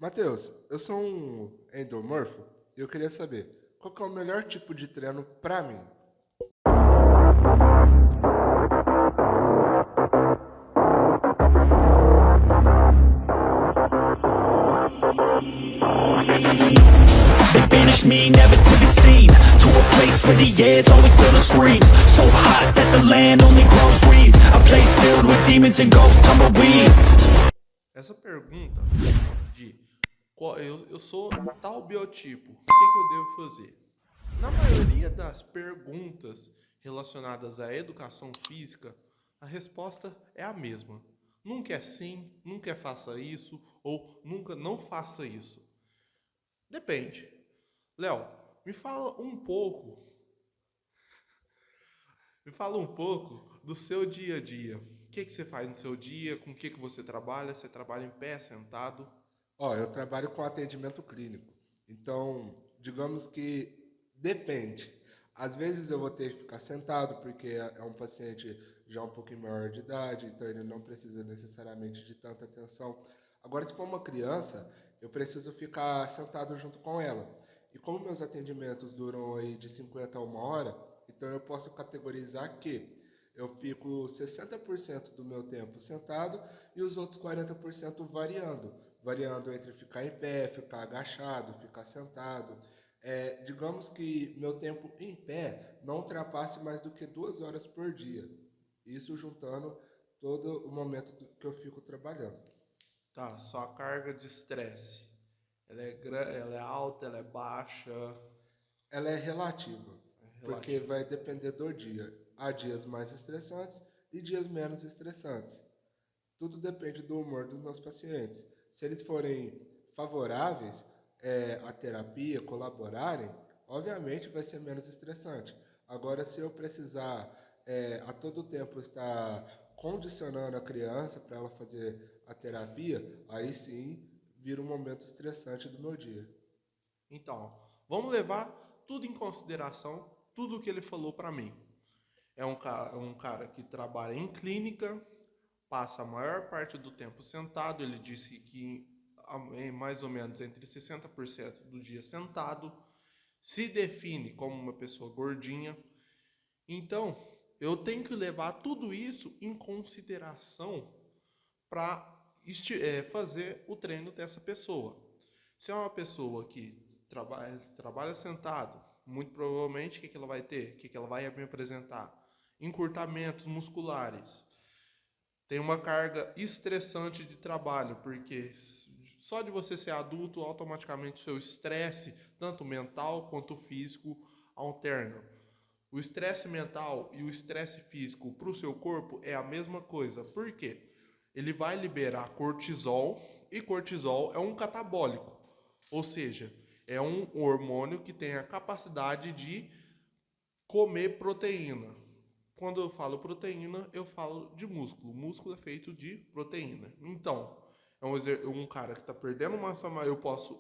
Matheus, eu sou um endomorfo e eu queria saber qual que é o melhor tipo de treino pra mim. They banish me, never to be seen. To a place where the air's always filled with screams. So hot that the land only grows weeds. A place filled with demons and ghosts, tumbleweeds. Essa pergunta de eu sou tal biotipo, o que eu devo fazer? Na maioria das perguntas relacionadas à educação física, a resposta é a mesma. Nunca é sim, nunca é faça isso ou nunca não faça isso. Depende. Léo, me fala um pouco, me fala um pouco do seu dia a dia. O que você faz no seu dia? Com o que você trabalha? Você trabalha em pé, sentado? Ó, eu trabalho com atendimento clínico, então digamos que depende. Às vezes eu vou ter que ficar sentado porque é um paciente já um pouquinho maior de idade, então ele não precisa necessariamente de tanta atenção. Agora, se for uma criança, eu preciso ficar sentado junto com ela. E como meus atendimentos duram aí de 50 a uma hora, então eu posso categorizar que eu fico 60% do meu tempo sentado e os outros 40% variando entre ficar em pé, ficar agachado, ficar sentado. Digamos que meu tempo em pé não ultrapasse mais do que 2 horas por dia. Isso juntando todo o momento que eu fico trabalhando. Tá, sua carga de estresse. Ela é alta, ela é baixa, Ela é relativa, é porque relativa. vai depender do dia. Há dias mais estressantes e dias menos estressantes. Tudo depende do humor dos meus pacientes. Se eles forem favoráveis à terapia, colaborarem, obviamente vai ser menos estressante. Agora, se eu precisar a todo tempo estar condicionando a criança para ela fazer a terapia, aí sim vira um momento estressante do meu dia. Então, vamos levar tudo em consideração, tudo o que ele falou para mim. É um cara que trabalha em clínica, passa a maior parte do tempo sentado. Ele disse que mais ou menos entre 60% do dia sentado. Se define como uma pessoa gordinha. Então, eu tenho que levar tudo isso em consideração para fazer o treino dessa pessoa. Se é uma pessoa que trabalha sentado, muito provavelmente o que ela vai ter? O que ela vai me apresentar? Encurtamentos musculares. Tem uma carga estressante de trabalho, porque só de você ser adulto, automaticamente o seu estresse, tanto mental quanto físico, alterna. O estresse mental e o estresse físico para o seu corpo é a mesma coisa. Por quê? Ele vai liberar cortisol e cortisol é um catabólico, ou seja, é um hormônio que tem a capacidade de comer proteína. Quando eu falo proteína, eu falo de músculo. Músculo é feito de proteína. Então, é um cara que está perdendo massa magra. Eu posso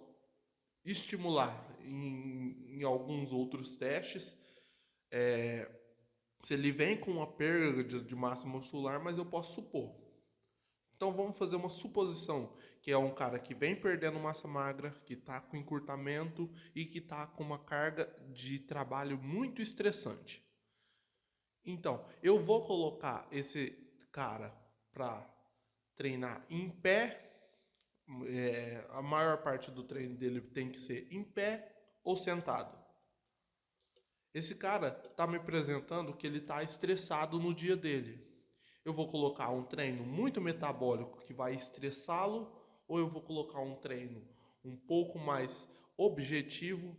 estimular em alguns outros testes se ele vem com uma perda de massa muscular, mas eu posso supor. Então vamos fazer uma suposição, que é um cara que vem perdendo massa magra, que está com encurtamento e que está com uma carga de trabalho muito estressante. Então, eu vou colocar esse cara para treinar em pé. A maior parte do treino dele tem que ser em pé ou sentado. Esse cara está me apresentando que ele está estressado no dia dele. Eu vou colocar um treino muito metabólico que vai estressá-lo, ou eu vou colocar um treino um pouco mais objetivo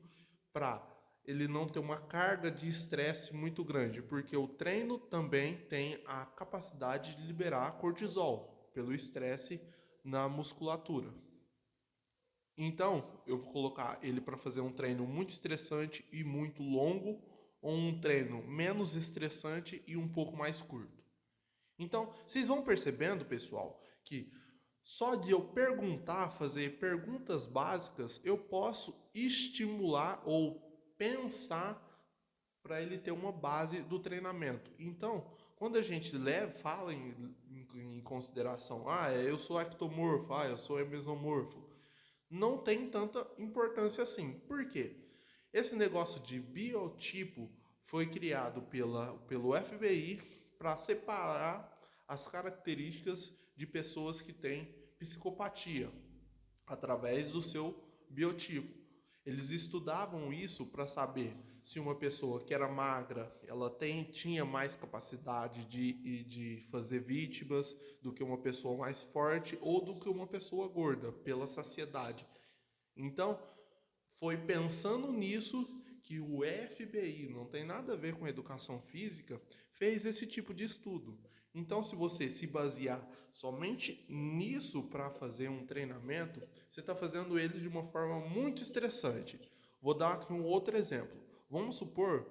para ele não ter uma carga de estresse muito grande, porque o treino também tem a capacidade de liberar cortisol pelo estresse na musculatura. Então, eu vou colocar ele para fazer um treino muito estressante e muito longo, ou um treino menos estressante e um pouco mais curto. Então, vocês vão percebendo, pessoal, que só de eu perguntar, fazer perguntas básicas, eu posso estimular ou pensar para ele ter uma base do treinamento. Então, quando a gente fala em consideração, eu sou ectomorfo, eu sou mesomorfo, não tem tanta importância assim. Por quê? Esse negócio de biotipo foi criado pelo FBI para separar as características de pessoas que têm psicopatia através do seu biotipo. Eles estudavam isso para saber se uma pessoa que era magra, ela tinha mais capacidade de fazer vítimas do que uma pessoa mais forte ou do que uma pessoa gorda, pela saciedade. Então, foi pensando nisso que o FBI, não tem nada a ver com educação física, fez esse tipo de estudo. Então, se você se basear somente nisso para fazer um treinamento, você está fazendo ele de uma forma muito estressante. Vou dar aqui um outro exemplo. Vamos supor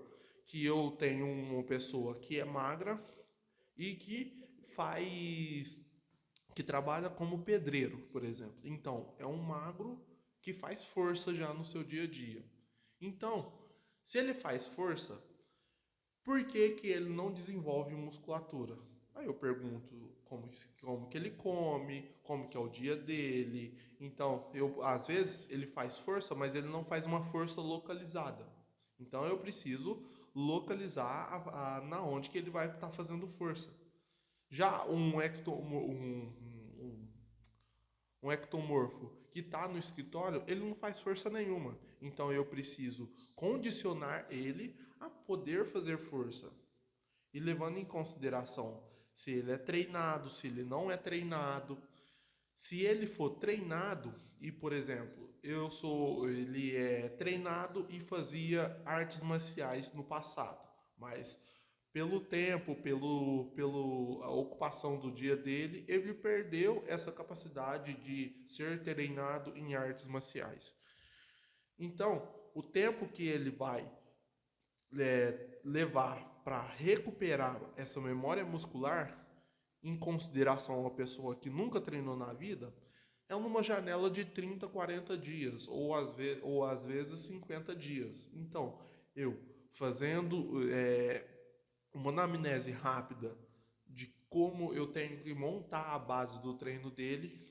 que eu tenho uma pessoa que é magra e que trabalha como pedreiro, por exemplo. Então, é um magro que faz força já no seu dia a dia. Então, se ele faz força, por que ele não desenvolve musculatura? Aí eu pergunto como que ele come, como que é o dia dele. Então, às vezes ele faz força, mas ele não faz uma força localizada. Então eu preciso localizar na onde que ele vai estar fazendo força. Já um ectomorfo que está no escritório, ele não faz força nenhuma. Então eu preciso condicionar ele a poder fazer força. E levando em consideração se ele é treinado, se ele não é treinado. Se ele for treinado e, por exemplo, ele é treinado e fazia artes marciais no passado, mas pelo tempo, pela ocupação do dia dele, ele perdeu essa capacidade de ser treinado em artes marciais. Então, o tempo que ele vai levar para recuperar essa memória muscular, em consideração a uma pessoa que nunca treinou na vida, é numa janela de 30, 40 dias, ou às vezes 50 dias. Então, eu fazendo uma anamnese rápida de como eu tenho que montar a base do treino dele,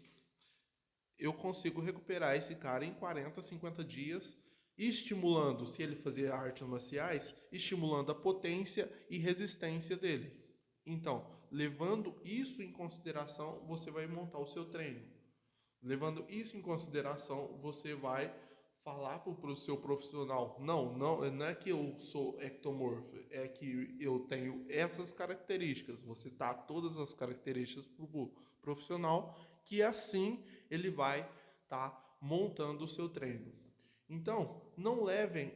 eu consigo recuperar esse cara em 40, 50 dias, estimulando, se ele fazia artes marciais, estimulando a potência e resistência dele. Então, levando isso em consideração, você vai montar o seu treino. Levando isso em consideração, você vai falar para o seu profissional, não é que eu sou ectomorfo, é que eu tenho essas características. Você dá todas as características para o profissional, que assim ele vai estar montando o seu treino. Então, não levem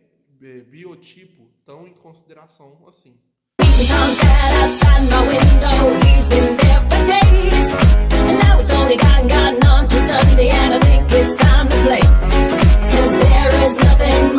biotipo tão em consideração assim.